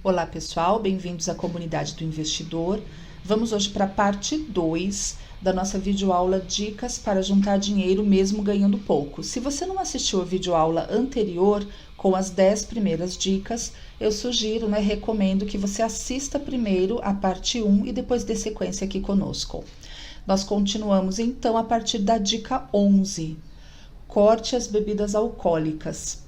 Olá pessoal, bem-vindos à comunidade do investidor. Vamos hoje para a parte 2 da nossa videoaula Dicas para juntar dinheiro mesmo ganhando pouco. Se você não assistiu a videoaula anterior com as 10 primeiras dicas, eu sugiro, recomendo que você assista primeiro a parte 1 e depois dê sequência aqui conosco. Nós continuamos então a partir da dica 11, corte as bebidas alcoólicas.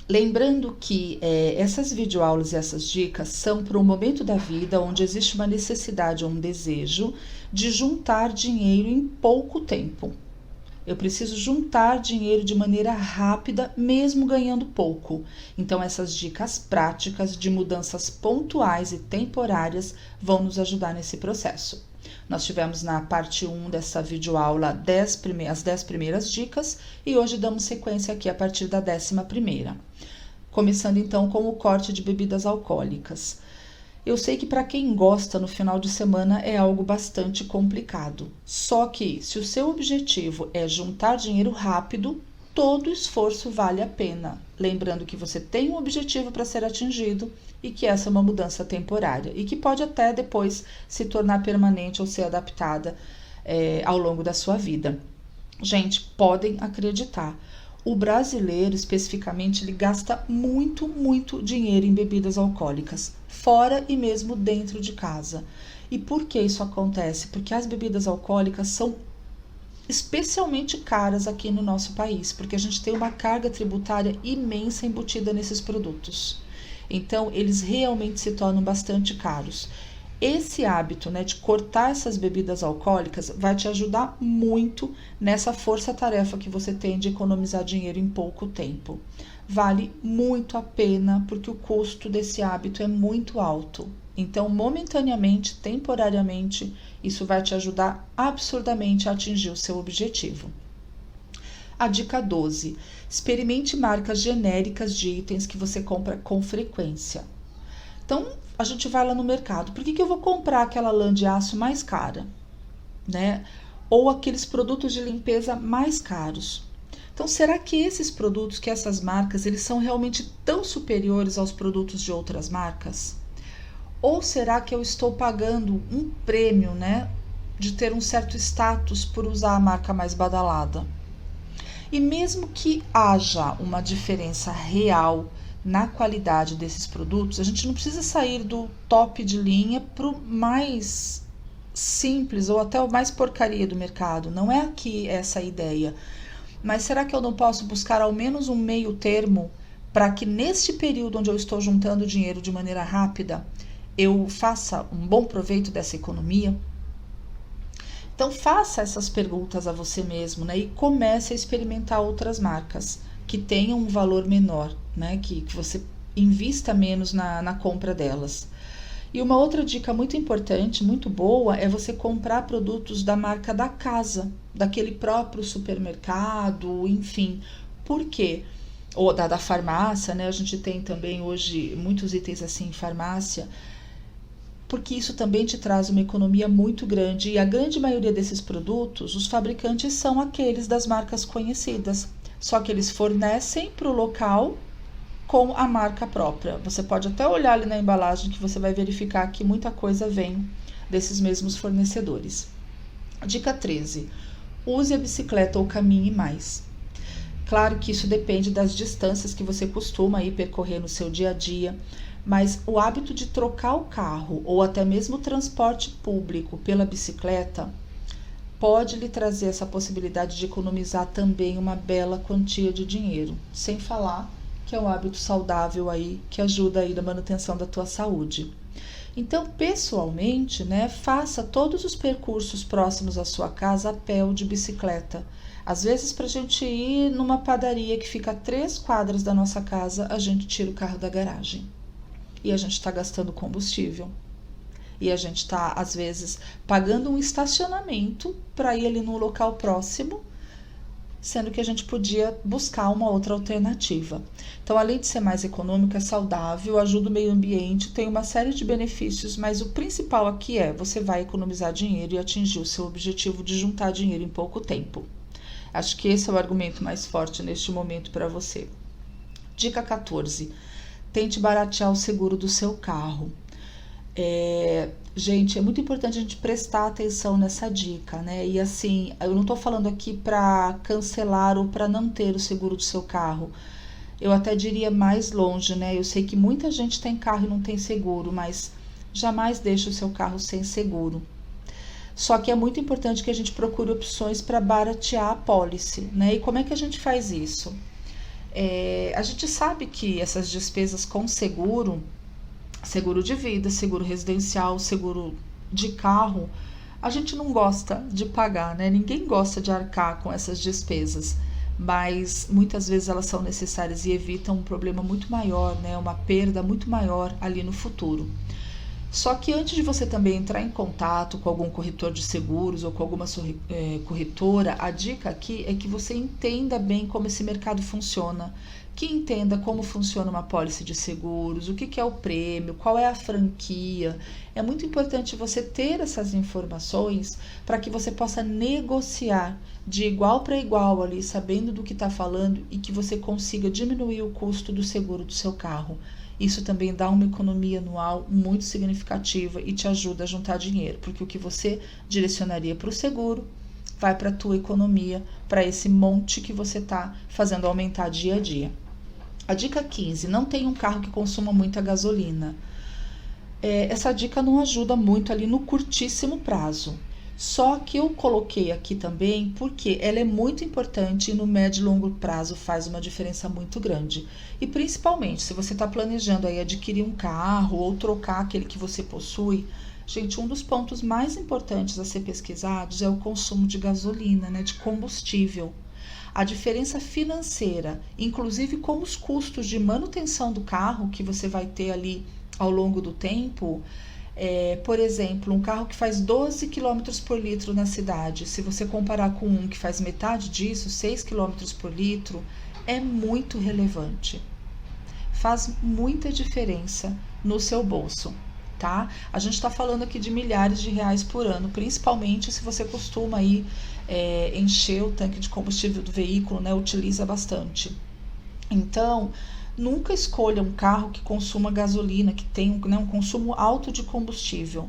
Lembrando que essas videoaulas e essas dicas são para um momento da vida onde existe uma necessidade ou um desejo de juntar dinheiro em pouco tempo. Eu preciso juntar dinheiro de maneira rápida, mesmo ganhando pouco. Então, essas dicas práticas de mudanças pontuais e temporárias vão nos ajudar nesse processo. Nós tivemos na parte 1 dessa videoaula as 10 primeiras dicas e hoje damos sequência aqui a partir da 11ª. Começando então com o corte de bebidas alcoólicas. Eu sei que para quem gosta no final de semana é algo bastante complicado. Só que se o seu objetivo é juntar dinheiro rápido, todo esforço vale a pena. Lembrando que você tem um objetivo para ser atingido e que essa é uma mudança temporária e que pode até depois se tornar permanente ou ser adaptada ao longo da sua vida. Gente, podem acreditar. O brasileiro, especificamente, ele gasta muito dinheiro em bebidas alcoólicas, fora e mesmo dentro de casa. E por que isso acontece? Porque as bebidas alcoólicas são especialmente caras aqui no nosso país, porque a gente tem uma carga tributária imensa embutida nesses produtos. Então, eles realmente se tornam bastante caros. Esse hábito, de cortar essas bebidas alcoólicas vai te ajudar muito nessa força-tarefa que você tem de economizar dinheiro em pouco tempo. Vale muito a pena porque o custo desse hábito é muito alto. Então, momentaneamente, temporariamente, isso vai te ajudar absurdamente a atingir o seu objetivo. A dica 12. Experimente marcas genéricas de itens que você compra com frequência. Então, a gente vai lá no mercado. Por que eu vou comprar aquela lã de aço mais cara? Ou aqueles produtos de limpeza mais caros? Então, será que esses produtos, que essas marcas, eles são realmente tão superiores aos produtos de outras marcas? Ou será que eu estou pagando um prêmio, de ter um certo status por usar a marca mais badalada? E mesmo que haja uma diferença real na qualidade desses produtos, a gente não precisa sair do top de linha para o mais simples ou até o mais porcaria do mercado. Não é aqui essa a ideia. Mas será que eu não posso buscar ao menos um meio termo para que neste período onde eu estou juntando dinheiro de maneira rápida, eu faça um bom proveito dessa economia? Então, faça essas perguntas a você mesmo, e comece a experimentar outras marcas que tenham um valor menor, que você invista menos na compra delas. E uma outra dica muito importante, muito boa, é você comprar produtos da marca da casa, daquele próprio supermercado, enfim. Por quê? Ou da farmácia, a gente tem também hoje muitos itens assim em farmácia, porque isso também te traz uma economia muito grande e a grande maioria desses produtos, os fabricantes são aqueles das marcas conhecidas, só que eles fornecem para o local com a marca própria. Você pode até olhar ali na embalagem que você vai verificar que muita coisa vem desses mesmos fornecedores. Dica 13. Use a bicicleta ou caminhe mais. Claro que isso depende das distâncias que você costuma percorrer no seu dia a dia, mas o hábito de trocar o carro ou até mesmo o transporte público pela bicicleta pode lhe trazer essa possibilidade de economizar também uma bela quantia de dinheiro, sem falar que é um hábito saudável que ajuda na manutenção da tua saúde. Então, pessoalmente, faça todos os percursos próximos à sua casa a pé ou de bicicleta. Às vezes, para a gente ir numa padaria que fica a 3 quadras da nossa casa, a gente tira o carro da garagem. E a gente está gastando combustível. E a gente está, às vezes, pagando um estacionamento para ir ali num local próximo, sendo que a gente podia buscar uma outra alternativa. Então, além de ser mais econômico, é saudável, ajuda o meio ambiente, tem uma série de benefícios, mas o principal aqui você vai economizar dinheiro e atingir o seu objetivo de juntar dinheiro em pouco tempo. Acho que esse é o argumento mais forte neste momento para você. Dica 14. tente baratear o seguro do seu carro. Gente, é muito importante a gente prestar atenção nessa dica, né? E assim, eu não tô falando aqui para cancelar ou para não ter o seguro do seu carro. Eu até diria mais longe, né? Eu sei que muita gente tem carro e não tem seguro, mas jamais deixe o seu carro sem seguro. Só que é muito importante que a gente procure opções para baratear a pólice, né? E como é que a gente faz isso? A gente sabe que essas despesas com seguro, seguro de vida, seguro residencial, seguro de carro, a gente não gosta de pagar, né? Ninguém gosta de arcar com essas despesas, mas muitas vezes elas são necessárias e evitam um problema muito maior, né? Uma perda muito maior ali no futuro. Só que antes de você também entrar em contato com algum corretor de seguros ou com alguma corretora, a dica aqui é que você entenda bem como esse mercado funciona, que entenda como funciona uma pólice de seguros, o que é o prêmio, qual é a franquia. É muito importante você ter essas informações para que você possa negociar de igual para igual ali, sabendo do que está falando e que você consiga diminuir o custo do seguro do seu carro. Isso também dá uma economia anual muito significativa e te ajuda a juntar dinheiro, porque o que você direcionaria para o seguro vai para a tua economia, para esse monte que você está fazendo aumentar dia a dia. A dica 15, não tenha um carro que consuma muita gasolina. Essa dica não ajuda muito ali no curtíssimo prazo. Só que eu coloquei aqui também porque ela é muito importante e no médio e longo prazo faz uma diferença muito grande. E principalmente se você está planejando aí adquirir um carro ou trocar aquele que você possui, gente, um dos pontos mais importantes a ser pesquisados é o consumo de gasolina, né, de combustível. A diferença financeira, inclusive com os custos de manutenção do carro que você vai ter ali ao longo do tempo. Por exemplo, um carro que faz 12 km por litro na cidade, se você comparar com um que faz metade disso, 6 km por litro, é muito relevante. Faz muita diferença no seu bolso, tá? A gente está falando aqui de milhares de reais por ano, principalmente se você costuma aí, encher o tanque de combustível do veículo, né? Utiliza bastante. Então, nunca escolha um carro que consuma gasolina, que tem um consumo alto de combustível.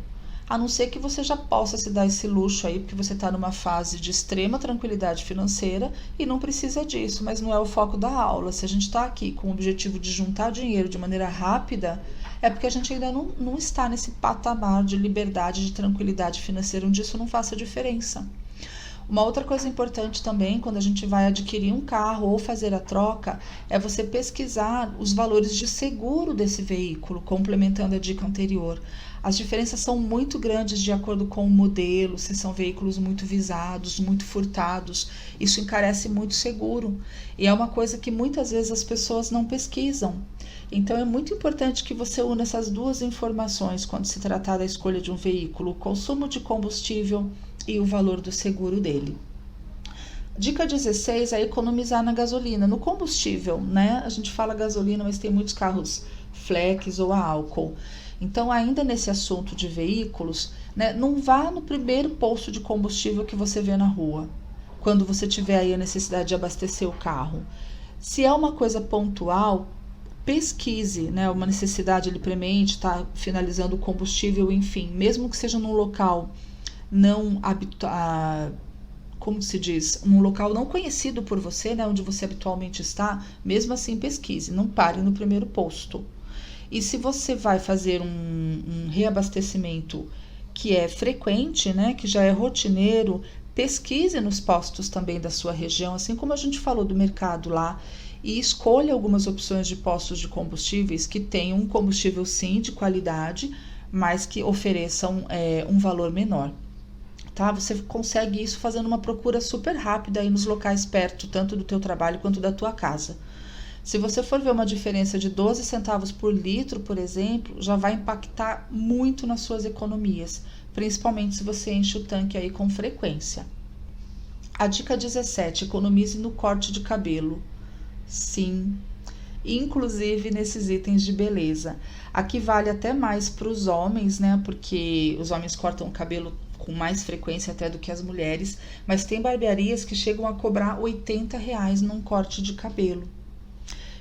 A não ser que você já possa se dar esse luxo aí, porque você está numa fase de extrema tranquilidade financeira e não precisa disso, mas não é o foco da aula. Se a gente está aqui com o objetivo de juntar dinheiro de maneira rápida, é porque a gente ainda não está nesse patamar de liberdade, de tranquilidade financeira, onde isso não faça diferença. Uma outra coisa importante também, quando a gente vai adquirir um carro ou fazer a troca, é você pesquisar os valores de seguro desse veículo, complementando a dica anterior. As diferenças são muito grandes de acordo com o modelo, se são veículos muito visados, muito furtados. Isso encarece muito o seguro. E é uma coisa que muitas vezes as pessoas não pesquisam. Então é muito importante que você una essas duas informações quando se tratar da escolha de um veículo, o consumo de combustível e o valor do seguro dele. Dica 16 é economizar na gasolina. No combustível, né? A gente fala gasolina, mas tem muitos carros flex ou a álcool. Então, ainda nesse assunto de veículos, né, não vá no primeiro posto de combustível que você vê na rua, quando você tiver aí a necessidade de abastecer o carro. Se é uma coisa pontual, pesquise, né, uma necessidade ali premente, está finalizando o combustível, enfim, mesmo que seja num local não como se diz, um local não conhecido por você, né, onde você habitualmente está, mesmo assim pesquise, não pare no primeiro posto. E se você vai fazer um reabastecimento que é frequente, né, que já é rotineiro, pesquise nos postos também da sua região, assim como a gente falou do mercado lá, e escolha algumas opções de postos de combustíveis que tenham um combustível sim de qualidade, mas que ofereçam um valor menor. Tá? Você consegue isso fazendo uma procura super rápida aí nos locais perto, tanto do teu trabalho quanto da tua casa. Se você for ver uma diferença de 12 centavos por litro, por exemplo, já vai impactar muito nas suas economias, principalmente se você enche o tanque aí com frequência. A dica 17, economize no corte de cabelo. Sim, inclusive nesses itens de beleza. Aqui vale até mais para os homens, né? Porque os homens cortam o cabelo com mais frequência até do que as mulheres, mas tem barbearias que chegam a cobrar R$ 80 num corte de cabelo.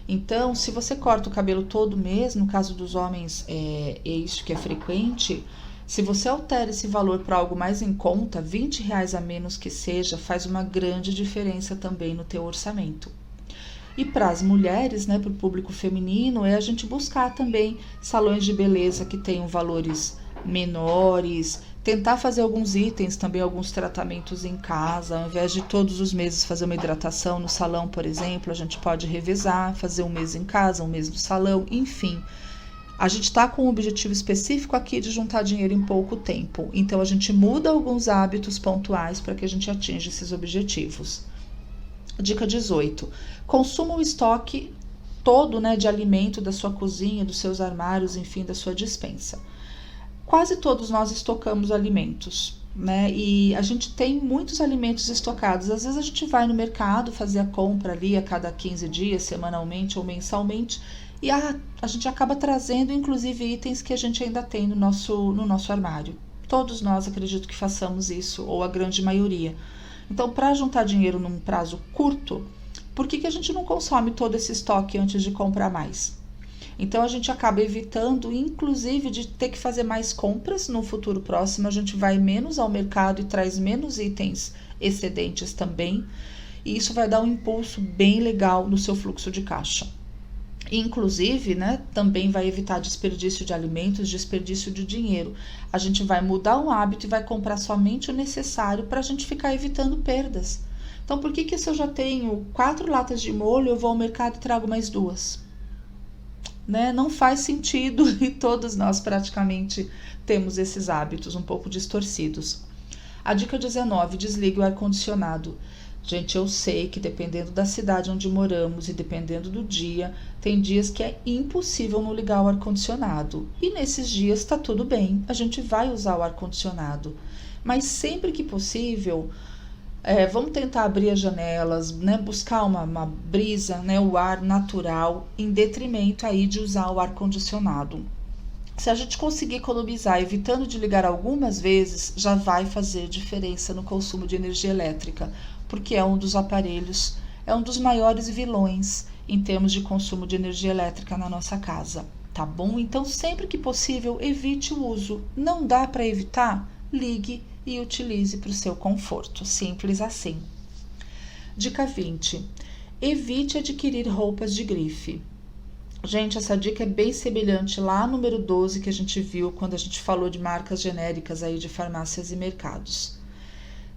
Então, se você corta o cabelo todo mês, no caso dos homens é isso que é frequente, se você altera esse valor para algo mais em conta, R$ 20 a menos que seja, faz uma grande diferença também no teu orçamento. E para as mulheres, né, para o público feminino, é a gente buscar também salões de beleza que tenham valores menores, tentar fazer alguns itens, também alguns tratamentos em casa, ao invés de todos os meses fazer uma hidratação no salão, por exemplo, a gente pode revezar, fazer um mês em casa, um mês no salão, enfim. A gente está com um objetivo específico aqui de juntar dinheiro em pouco tempo, então a gente muda alguns hábitos pontuais para que a gente atinja esses objetivos. Dica 18. Consuma o estoque todo, né, de alimento da sua cozinha, dos seus armários, enfim, da sua despensa. Quase todos nós estocamos alimentos, né? E a gente tem muitos alimentos estocados. Às vezes a gente vai no mercado fazer a compra ali a cada 15 dias, semanalmente ou mensalmente, e a gente acaba trazendo, inclusive, itens que a gente ainda tem no nosso armário. Todos nós acredito que façamos isso, ou a grande maioria. Então, para juntar dinheiro num prazo curto, por que a gente não consome todo esse estoque antes de comprar mais? Então, a gente acaba evitando, inclusive, de ter que fazer mais compras no futuro próximo. A gente vai menos ao mercado e traz menos itens excedentes também. E isso vai dar um impulso bem legal no seu fluxo de caixa. Inclusive, né, também vai evitar desperdício de alimentos, desperdício de dinheiro. A gente vai mudar um hábito e vai comprar somente o necessário para a gente ficar evitando perdas. Então, por que se eu já tenho 4 latas de molho, eu vou ao mercado e trago mais 2? Né? Não faz sentido e todos nós praticamente temos esses hábitos um pouco distorcidos. A dica 19, desligue o ar-condicionado. Gente, eu sei que dependendo da cidade onde moramos e dependendo do dia, tem dias que é impossível não ligar o ar-condicionado. E nesses dias está tudo bem, a gente vai usar o ar-condicionado. Mas sempre que possível, vamos tentar abrir as janelas, né, buscar uma brisa, né, o ar natural, em detrimento aí de usar o ar-condicionado. Se a gente conseguir economizar, evitando de ligar algumas vezes, já vai fazer diferença no consumo de energia elétrica, porque é um dos aparelhos, é um dos maiores vilões em termos de consumo de energia elétrica na nossa casa, tá bom? Então, sempre que possível, evite o uso. Não dá para evitar? Ligue e utilize para o seu conforto, simples assim. Dica 20. Evite adquirir roupas de grife. Gente, essa dica é bem semelhante lá ao número 12 que a gente viu quando a gente falou de marcas genéricas aí de farmácias e mercados.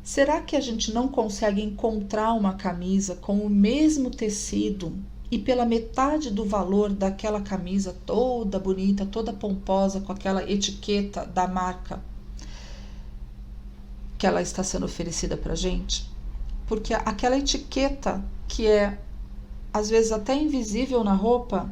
Será que a gente não consegue encontrar uma camisa com o mesmo tecido e pela metade do valor daquela camisa toda bonita, toda pomposa, com aquela etiqueta da marca que ela está sendo oferecida pra gente? Porque aquela etiqueta que é às vezes até invisível na roupa,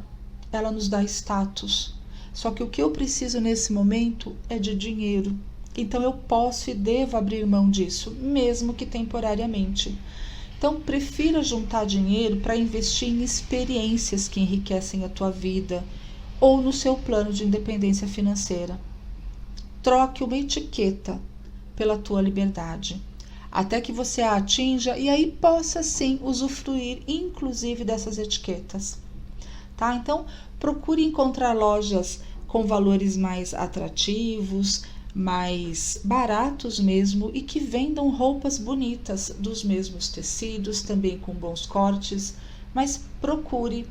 ela nos dá status. Só que o que eu preciso nesse momento é de dinheiro. Então eu posso e devo abrir mão disso, mesmo que temporariamente. Então prefira juntar dinheiro para investir em experiências que enriquecem a tua vida ou no seu plano de independência financeira. Troque uma etiqueta pela tua liberdade, até que você a atinja e aí possa sim usufruir inclusive dessas etiquetas, tá? Então procure encontrar lojas com valores mais atrativos, mais baratos mesmo e que vendam roupas bonitas dos mesmos tecidos, também com bons cortes, mas procure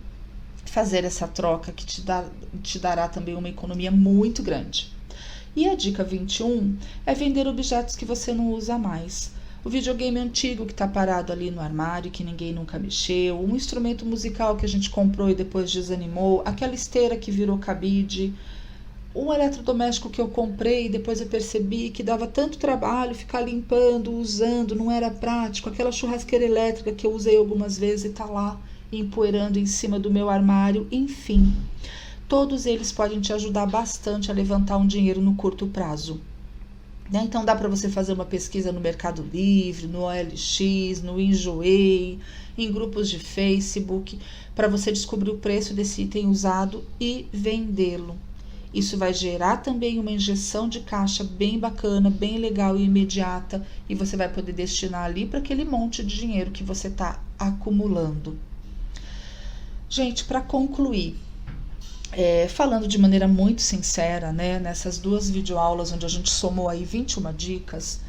fazer essa troca que te dará também uma economia muito grande. E a dica 21 é vender objetos que você não usa mais. O videogame antigo que está parado ali no armário, que ninguém nunca mexeu, um instrumento musical que a gente comprou e depois desanimou, aquela esteira que virou cabide, um eletrodoméstico que eu comprei e depois eu percebi que dava tanto trabalho ficar limpando, usando, não era prático, aquela churrasqueira elétrica que eu usei algumas vezes e está lá empoeirando em cima do meu armário, enfim. Todos eles podem te ajudar bastante a levantar um dinheiro no curto prazo. Então dá para você fazer uma pesquisa no Mercado Livre, no OLX, no Enjoei, em grupos de Facebook, para você descobrir o preço desse item usado e vendê-lo. Isso vai gerar também uma injeção de caixa bem bacana, bem legal e imediata, e você vai poder destinar ali para aquele monte de dinheiro que você está acumulando. Gente, para concluir, falando de maneira muito sincera, né, nessas 2 videoaulas onde a gente somou aí 21 dicas,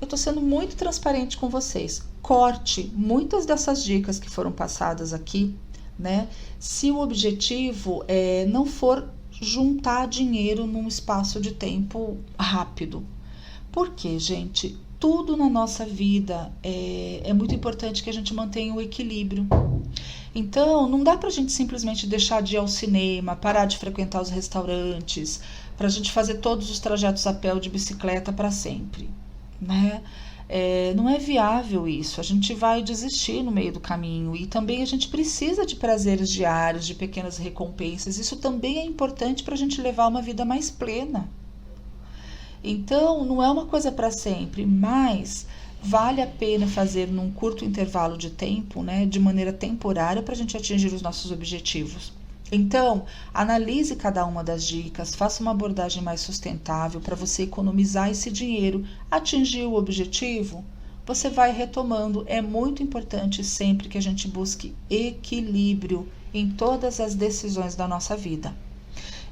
eu tô sendo muito transparente com vocês. Corte muitas dessas dicas que foram passadas aqui, né, se o objetivo não for juntar dinheiro num espaço de tempo rápido. Porque, gente, tudo na nossa vida é muito importante que a gente mantenha o equilíbrio. Então, não dá pra gente simplesmente deixar de ir ao cinema, parar de frequentar os restaurantes, pra gente fazer todos os trajetos a pé ou de bicicleta para sempre, né? Não é viável isso, a gente vai desistir no meio do caminho e também a gente precisa de prazeres diários, de pequenas recompensas, isso também é importante para a gente levar uma vida mais plena. Então, não é uma coisa para sempre, mas vale a pena fazer num curto intervalo de tempo, né, de maneira temporária, para a gente atingir os nossos objetivos. Então, analise cada uma das dicas, faça uma abordagem mais sustentável para você economizar esse dinheiro, atingir o objetivo, você vai retomando. É muito importante sempre que a gente busque equilíbrio em todas as decisões da nossa vida.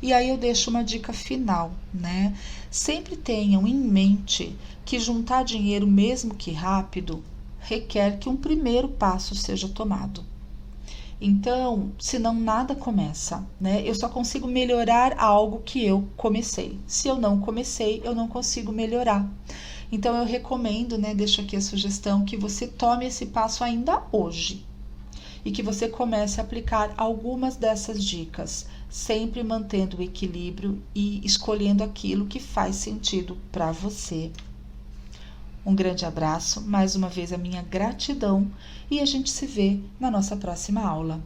E aí eu deixo uma dica final, né? Sempre tenham em mente que juntar dinheiro, mesmo que rápido, requer que um primeiro passo seja tomado. Então, senão nada começa, né? Eu só consigo melhorar algo que eu comecei. Se eu não comecei, eu não consigo melhorar. Então, eu recomendo, né? Deixo aqui a sugestão que você tome esse passo ainda hoje e que você comece a aplicar algumas dessas dicas, sempre mantendo o equilíbrio e escolhendo aquilo que faz sentido para você. Um grande abraço, mais uma vez a minha gratidão e a gente se vê na nossa próxima aula.